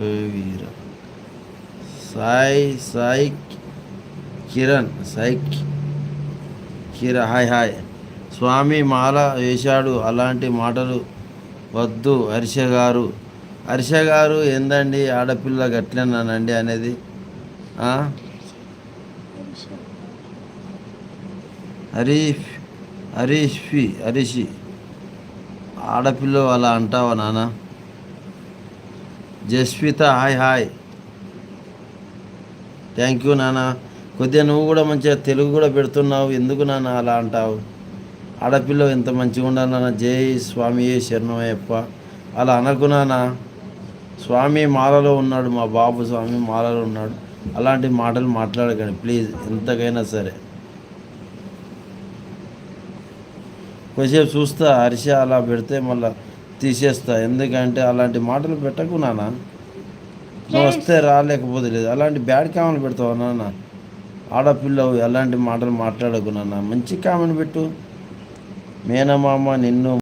వీర Sai Sai Kiran Sai hi hi. స్వామి మాల వేశాడు, అలాంటి మాటలు వద్దు హర్ష గారు. హర్ష గారు ఏందండి ఆడపిల్ల గట్లనానండి అనేది? హరీష్ హరీషి ఆడపిల్ల అలా అంటావా నాన్న? Jasvitha hi hi, thank you నాన్న. కొద్దిగా నువ్వు కూడా మంచిగా తెలుగు కూడా పెడుతున్నావు, ఎందుకు నాన్న అలా అంటావు? ఆడపిల్ల ఎంత మంచిగా ఉండాలి నాన్న. జై స్వామి శరణమయ్యప్ప అలా అనకు నాన్న. స్వామి మాలలో ఉన్నాడు, మా బాబు స్వామి మాలలో ఉన్నాడు. అలాంటి మాటలు మాట్లాడకండి ప్లీజ్, ఎంతకైనా సరే. కొద్దిసేపు చూస్తా, హర్ష అలా పెడితే మళ్ళీ తీసేస్తా, ఎందుకంటే అలాంటి మాటలు పెట్టకు నాన్న. నువ్వు వస్తే రాలేకపోతే లేదు, అలాంటి బ్యాడ్ కామెంట్ పెడతావు నాన్న. ఆడపిల్లవు అలాంటి మాటలు మాట్లాడకు నాన్న, మంచి కామెంట్ పెట్టు. మేనమామ నిన్ను